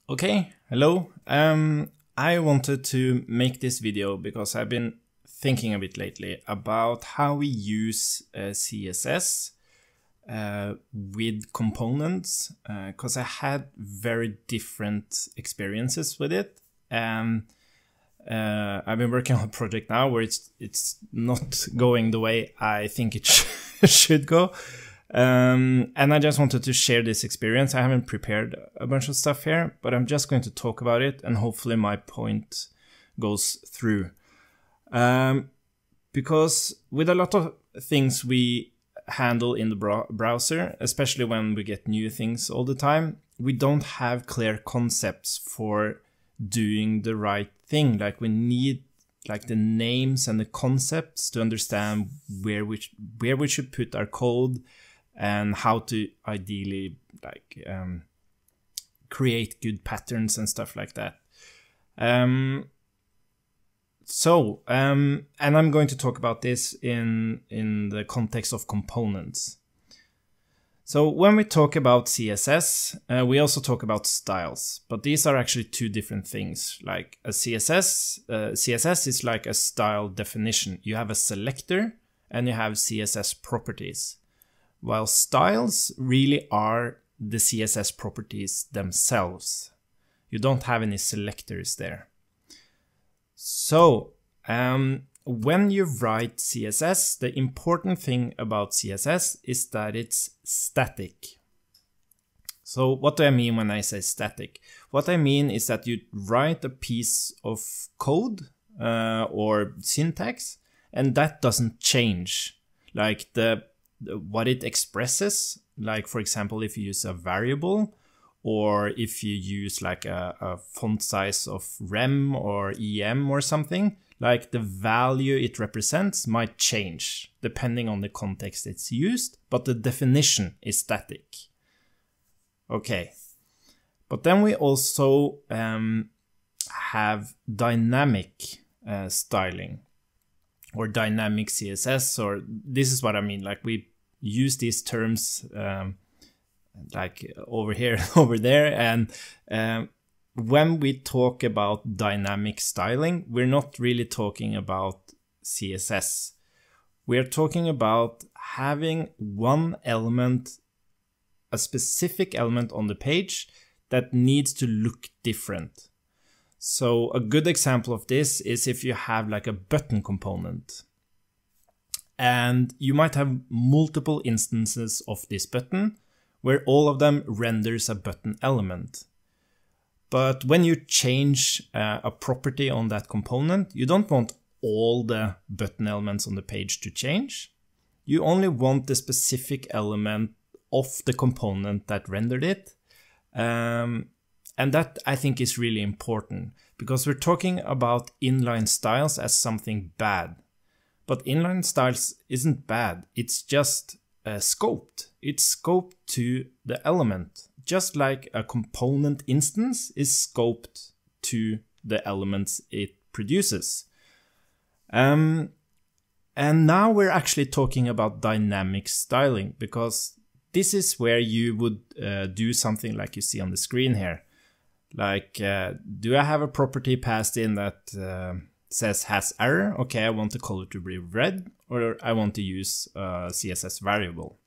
Okay, hello. I wanted to make this video because I've been thinking a bit lately about how we use CSS with components, because I had very different experiences with it. And I've been working on a project now where it's not going the way I think it should go. And I just wanted to share this experience. I haven't prepared a bunch of stuff here, but I'm just going to talk about it and hopefully my point goes through. Because with a lot of things we handle in the browser, especially when we get new things all the time, we don't have clear concepts for doing the right thing. Like we need like the names and the concepts to understand where we should put our code and how to ideally create good patterns and stuff like that. And I'm going to talk about this in the context of components. So when we talk about CSS, we also talk about styles, but these are actually two different things. Like a CSS is like a style definition. You have a selector and you have CSS properties, while styles really are the CSS properties themselves. You don't have any selectors there. So when you write CSS, the important thing about CSS is that it's static. So what do I mean when I say static? What I mean is that you write a piece of code or syntax, and that doesn't change. Like what it expresses, like for example, if you use a variable, or if you use like a font size of rem or em or something, like the value it represents might change depending on the context it's used, but the definition is static. Okay, but then we also have dynamic styling, or dynamic CSS, or this is what I mean. Like we use these terms like over here, over there, and when we talk about dynamic styling, we're not really talking about CSS. We're talking about having one element, a specific element on the page that needs to look different. So a good example of this is if you have like a button component, and you might have multiple instances of this button where all of them renders a button element. But when you change a property on that component, you don't want all the button elements on the page to change. You only want the specific element of the component that rendered it. And that I think is really important, because we're talking about inline styles as something bad. But inline styles isn't bad, it's just scoped. It's scoped to the element, just like a component instance is scoped to the elements it produces. And now we're actually talking about dynamic styling, because this is where you would do something like you see on the screen here. Like, do I have a property passed in that says has error? Okay, I want the color to be red, or I want to use a CSS variable.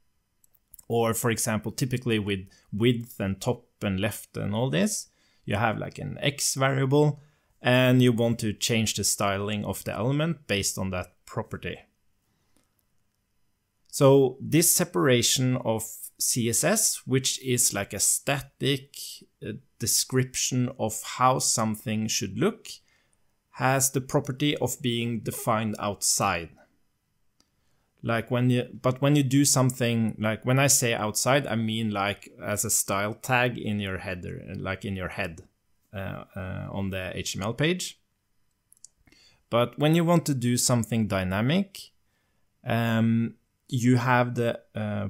Or for example, typically with width and top and left and all this, you have like an X variable, and you want to change the styling of the element based on that property. So this separation of CSS, which is like a static description of how something should look, has the property of being defined outside. Like when you do something, like when I say outside, I mean like as a style tag in your header, like in your head on the HTML page. But when you want to do something dynamic, you have the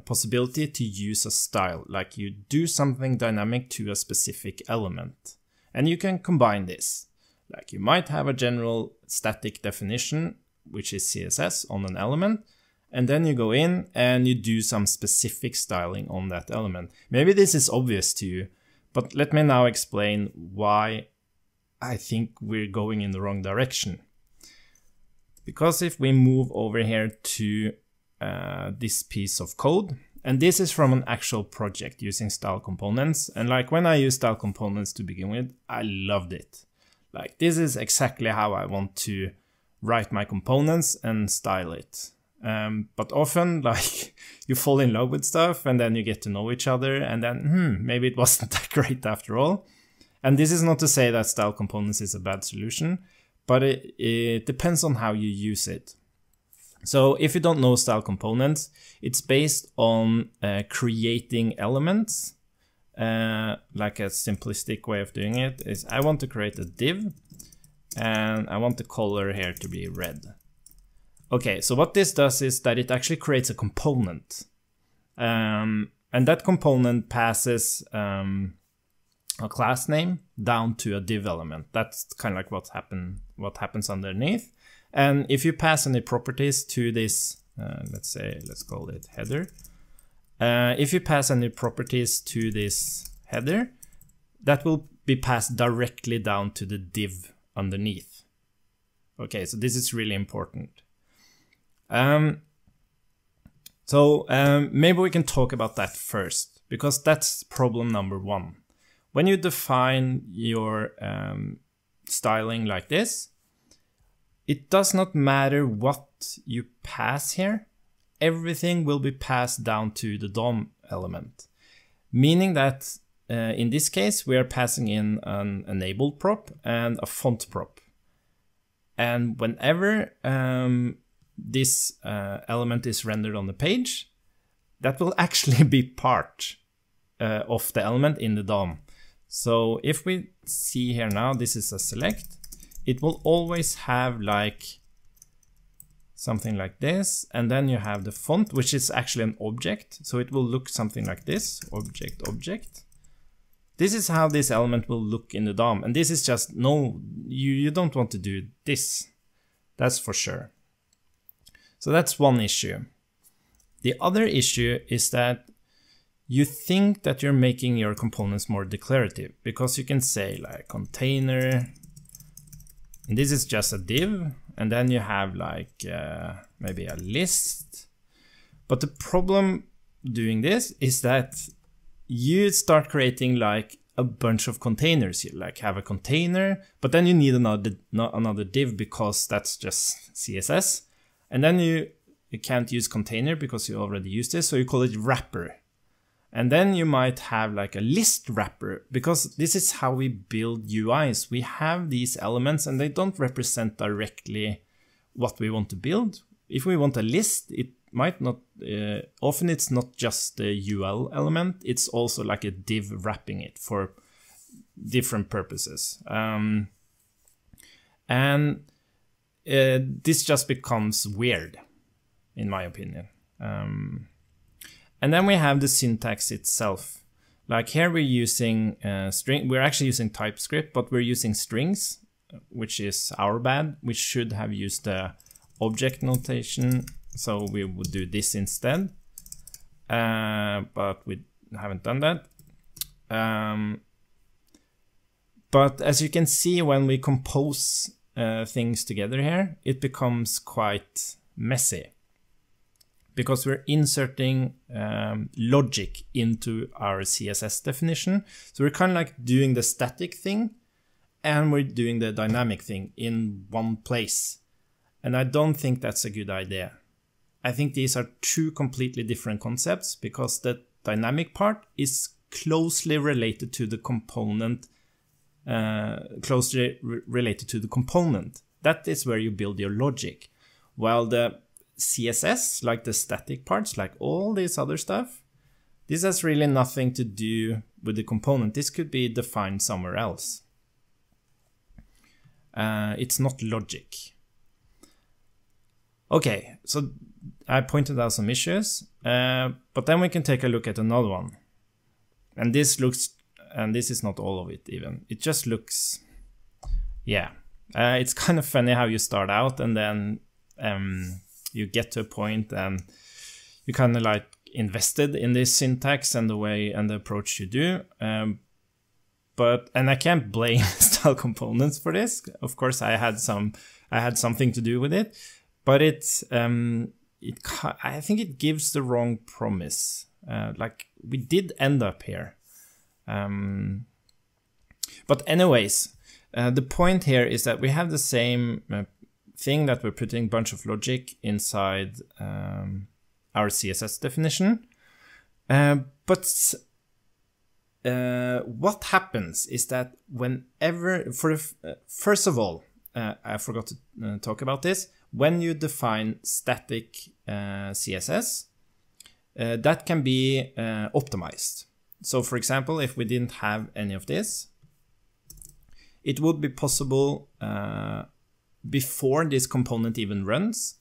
possibility to use a style, like you do something dynamic to a specific element. And you can combine this. Like you might have a general static definition, which is CSS on an element, and then you go in and you do some specific styling on that element. Maybe this is obvious to you, But let me now explain why I think we're going in the wrong direction. Because if we move over here to this piece of code, and this is from an actual project using style components, and like when I used style components to begin with, I loved it. Like this is exactly how I want to write my components and style it. But often like you fall in love with stuff and then you get to know each other and then maybe it wasn't that great after all. And this is not to say that style components is a bad solution, but it depends on how you use it. So if you don't know style components, it's based on creating elements. Like a simplistic way of doing it is I want to create a div and I want the color here to be red. Okay, so what this does is that it actually creates a component. And that component passes a class name down to a div element. That's kind of like what happens underneath. And if you pass any properties to this, let's call it header. If you pass any properties to this header, that will be passed directly down to the div underneath. Okay, so this is really important. Maybe we can talk about that first, because that's problem number one. When you define your styling like this, it does not matter what you pass here. Everything will be passed down to the DOM element. Meaning that in this case, we are passing in an enabled prop and a font prop. And whenever this element is rendered on the page, that will actually be part of the element in the DOM. So if we see here now, this is a select. It will always have like something like this, and then you have the font, which is actually an object. So it will look something like this, object, object. This is how this element will look in the DOM. And this is just, no, you don't want to do this. That's for sure. So that's one issue. The other issue is that you think that you're making your components more declarative, because you can say like container, and this is just a div, and then you have like maybe a list. But the problem doing this is that you start creating like a bunch of containers. You like have a container, but then you need another div because that's just CSS. And then you can't use container because you already used this, so you call it wrapper. And then you might have like a list wrapper, because this is how we build UIs. We have these elements and they don't represent directly what we want to build. If we want a list, it might not, often it's not just the UL element, it's also like a div wrapping it for different purposes. This just becomes weird, in my opinion. And then we have the syntax itself. Like here we're using we're actually using TypeScript, but we're using strings, which is our bad. We should have used the object notation, so we would do this instead. But we haven't done that. But as you can see, when we compose things together here, it becomes quite messy, because we're inserting logic into our CSS definition. So we're kind of like doing the static thing and we're doing the dynamic thing in one place. And I don't think that's a good idea. I think these are two completely different concepts, because the dynamic part is closely related to the component, That is where you build your logic. While the CSS, like the static parts, like all this other stuff, this has really nothing to do with the component. This could be defined somewhere else. It's not logic. Okay, so I pointed out some issues, but then we can take a look at another one. And this is not all of it even. It just looks, yeah. It's kind of funny how you start out and then you get to a point and you kind of like invested in this syntax and the way and the approach you do. and I can't blame style components for this. Of course, I had something to do with it, but I think it gives the wrong promise. Like we did end up here. But anyways, the point here is that we have the same thing that we're putting a bunch of logic inside our CSS definition. But what happens is that whenever, first of all, I forgot to talk about this. When you define static CSS, that can be optimized. So for example, if we didn't have any of this, it would be possible before this component even runs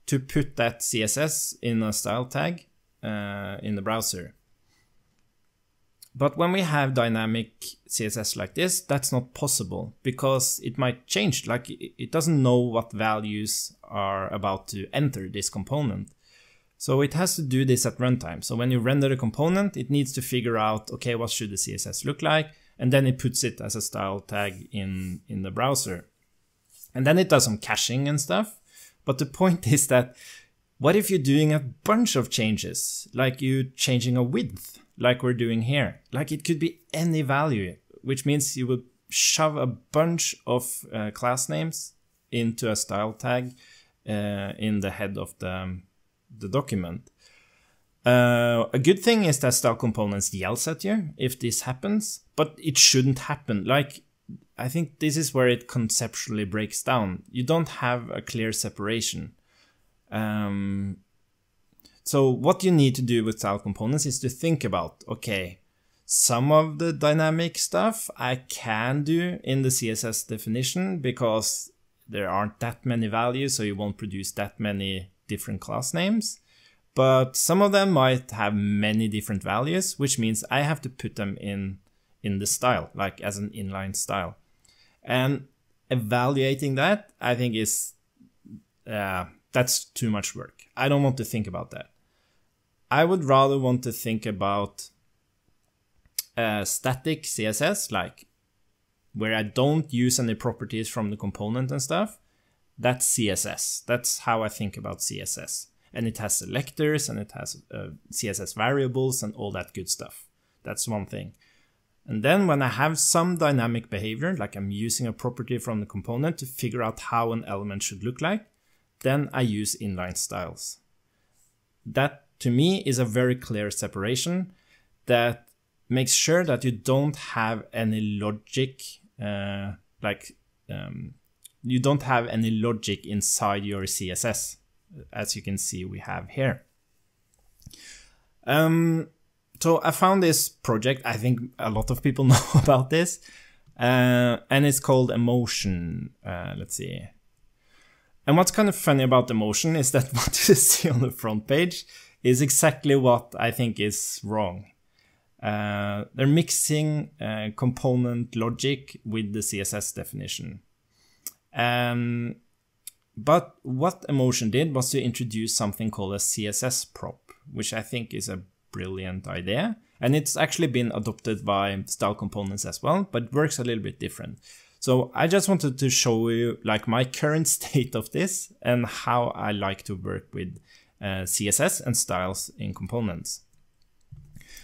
to put that CSS in a style tag in the browser. But when we have dynamic CSS like this, that's not possible because it might change. Like it doesn't know what values are about to enter this component. So it has to do this at runtime. So when you render a component, it needs to figure out, okay, what should the CSS look like? And then it puts it as a style tag in the browser. And then it does some caching and stuff. But the point is that what if you're doing a bunch of changes, like you changing a width, like we're doing here? Like it could be any value, which means you would shove a bunch of class names into a style tag in the head of the document. A good thing is that style components yells at you if this happens, but it shouldn't happen. Like, I think this is where it conceptually breaks down. You don't have a clear separation. So what you need to do with style components is to think about, okay, some of the dynamic stuff I can do in the CSS definition because there aren't that many values, so you won't produce that many different class names. But some of them might have many different values, which means I have to put them in the style, like as an inline style. And evaluating that, I think is, that's too much work. I don't want to think about that. I would rather want to think about static CSS, like where I don't use any properties from the component and stuff. That's CSS. That's how I think about CSS. And it has selectors and it has CSS variables and all that good stuff. That's one thing. And then when I have some dynamic behavior, like I'm using a property from the component to figure out how an element should look like, then I use inline styles. That to me is a very clear separation that makes sure that you don't have any logic, you don't have any logic inside your CSS. As you can see, we have here. So I found this project. I think a lot of people know about this, and it's called Emotion. Let's see. And what's kind of funny about Emotion is that what you see on the front page is exactly what I think is wrong. They're mixing component logic with the CSS definition. But what Emotion did was to introduce something called a CSS prop, which I think is a brilliant idea. And it's actually been adopted by style components as well, but it works a little bit different. So I just wanted to show you like my current state of this and how I like to work with CSS and styles in components.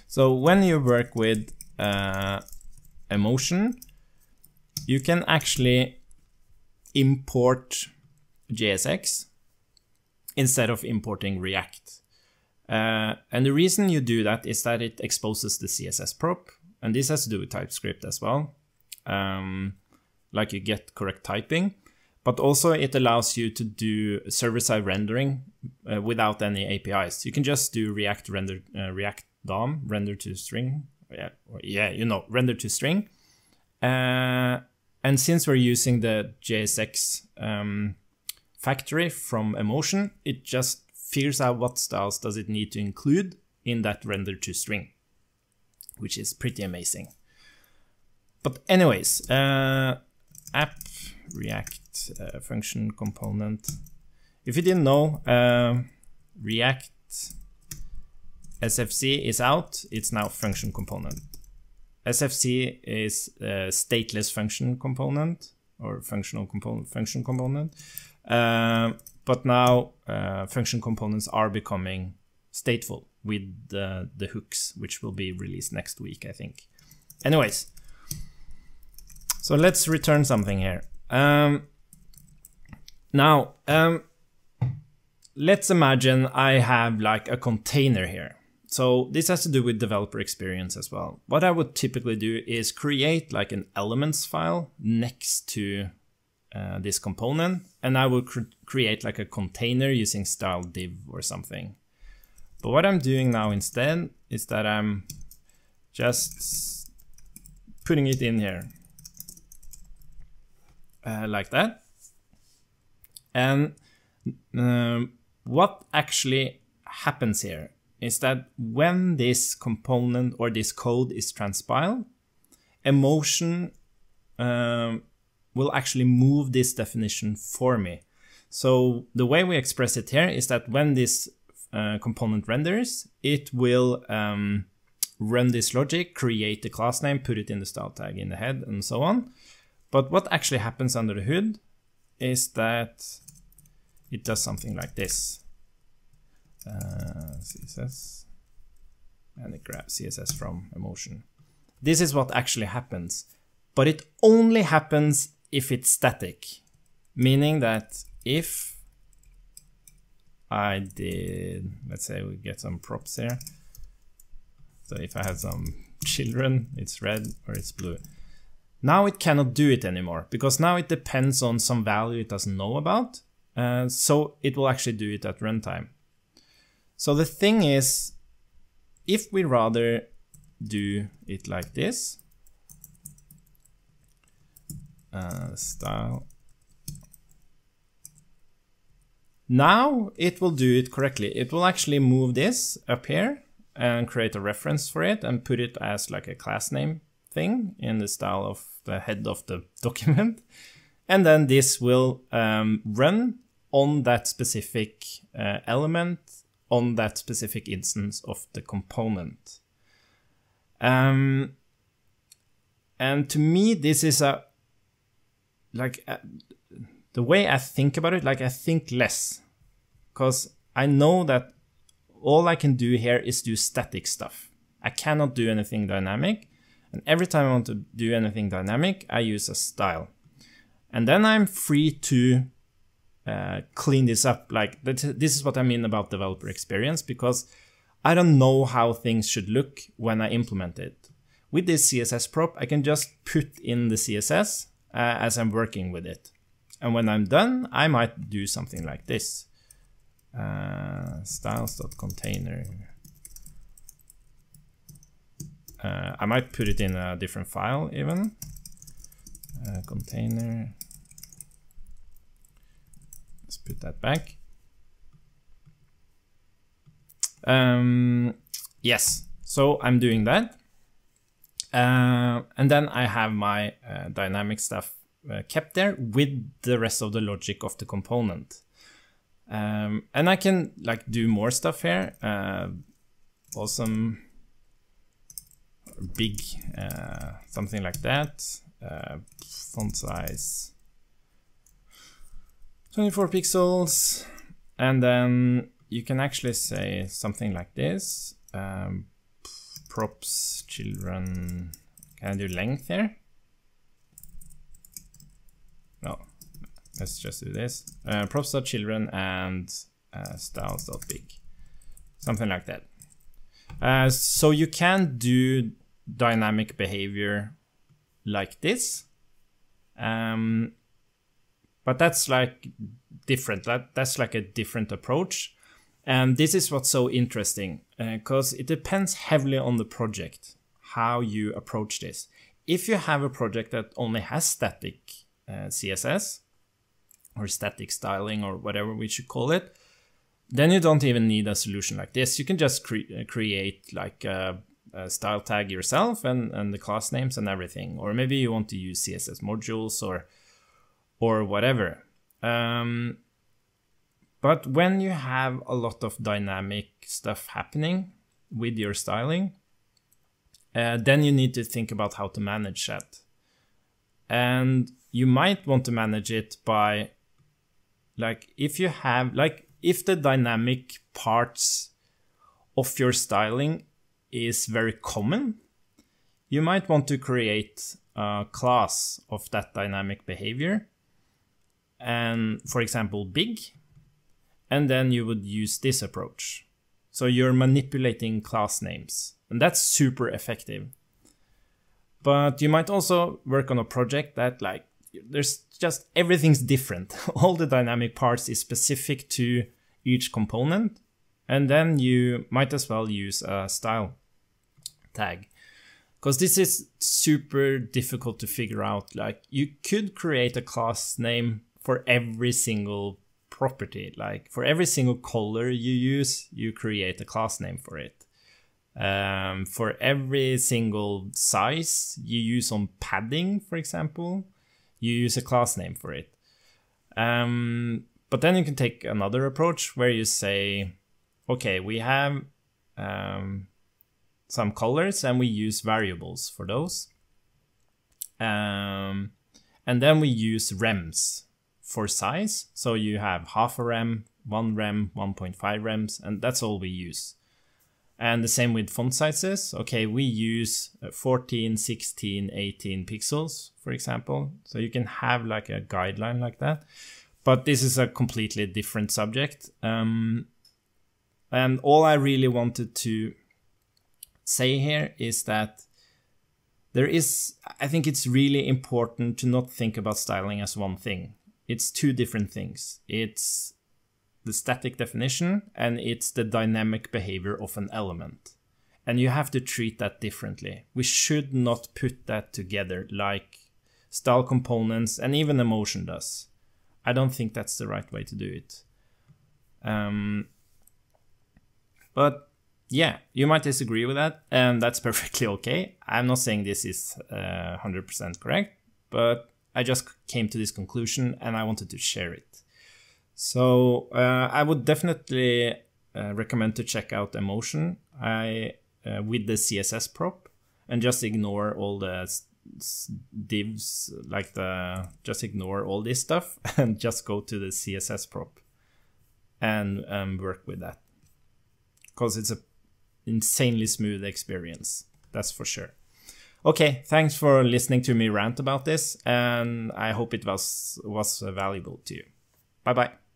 So when you work with Emotion, you can actually import JSX instead of importing React. And the reason you do that is that it exposes the CSS prop, and this has to do with TypeScript as well. Like you get correct typing, but also it allows you to do server-side rendering without any APIs. You can just do React render, React DOM, render to string, render to string. And since we're using the JSX factory from Emotion, it just figures out what styles does it need to include in that render to string, which is pretty amazing. But anyways, app React function component. If you didn't know, React SFC is out. It's now function component. SFC is a stateless function component or function component. But now function components are becoming stateful with the hooks, which will be released next week, I think. Anyways, so let's return something here. Now, let's imagine I have like a container here. So this has to do with developer experience as well. What I would typically do is create like an elements file next to this component, and I will create like a container using style div or something. But what I'm doing now instead is that I'm just putting it in here like that. And what actually happens here is that when this component or this code is transpiled, Emotion will actually move this definition for me. So the way we express it here is that when this component renders, it will run this logic, create the class name, put it in the style tag in the head, and so on. But what actually happens under the hood is that it does something like this. CSS, and it grabs CSS from Emotion. This is what actually happens, but it only happens if it's static, meaning that if I did, let's say we get some props here. So if I had some children, it's red or it's blue. Now it cannot do it anymore because now it depends on some value it doesn't know about. So it will actually do it at runtime. So the thing is, if we rather do it like this, style, now it will do it correctly. It will actually move this up here and create a reference for it and put it as like a class name thing in the style of the head of the document. And then this will run on that specific element on that specific instance of the component. And to me, this is the way I think about it, like I think less, because I know that all I can do here is do static stuff. I cannot do anything dynamic. And every time I want to do anything dynamic, I use a style. And then I'm free to clean this up. Like this is what I mean about developer experience, because I don't know how things should look when I implement it. With this CSS prop, I can just put in the CSS as I'm working with it. And when I'm done, I might do something like this. Styles.container. I might put it in a different file even. Container. Let's put that back. Yes, so I'm doing that. And then I have my dynamic stuff kept there with the rest of the logic of the component. And I can like do more stuff here. Awesome. Big, something like that. Font size 24 pixels. And then you can actually say something like this. Props, children. Can I do length here? No, let's just do this. Props.children and styles.big. Something like that. So you can do dynamic behavior like this. But that's like different. That's like a different approach. And this is what's so interesting, because it depends heavily on the project, how you approach this. If you have a project that only has static CSS or static styling or whatever we should call it, then you don't even need a solution like this. You can just create like a style tag yourself and the class names and everything. Or maybe you want to use CSS modules or whatever. But when you have a lot of dynamic stuff happening with your styling, then you need to think about how to manage that. And you might want to manage it by, like, if the dynamic parts of your styling is very common, you might want to create a class of that dynamic behavior, and for example, big, and then you would use this approach. So you're manipulating class names, and that's super effective. But you might also work on a project that, like, there's just everything's different. All the dynamic parts is specific to each component, and then you might as well use a style tag, because this is super difficult to figure out. Like, you could create a class name for every single property. Like, for every single color you use, you create a class name for it. For every single size you use on padding, for example, you use a class name for it. But then you can take another approach where you say, okay, we have some colors and we use variables for those. And then we use rems for size. So you have half a rem, 1 rem, 1.5 rems, and that's all we use. And the same with font sizes. Okay, we use 14, 16, 18 pixels, for example. So you can have like a guideline like that. But this is a completely different subject. And all I really wanted to say here is that I think it's really important to not think about styling as one thing. It's two different things. It's the static definition and it's the dynamic behavior of an element. And you have to treat that differently. We should not put that together like style components and even emotion does. I don't think that's the right way to do it. But yeah, you might disagree with that, and that's perfectly okay. I'm not saying this is 100% correct, but I just came to this conclusion and I wanted to share it. So I would definitely recommend to check out Emotion with the CSS prop, and just ignore all the divs, like just ignore all this stuff and just go to the CSS prop and work with that, because it's an insanely smooth experience, that's for sure. Okay, thanks for listening to me rant about this, and I hope it was valuable to you. Bye bye.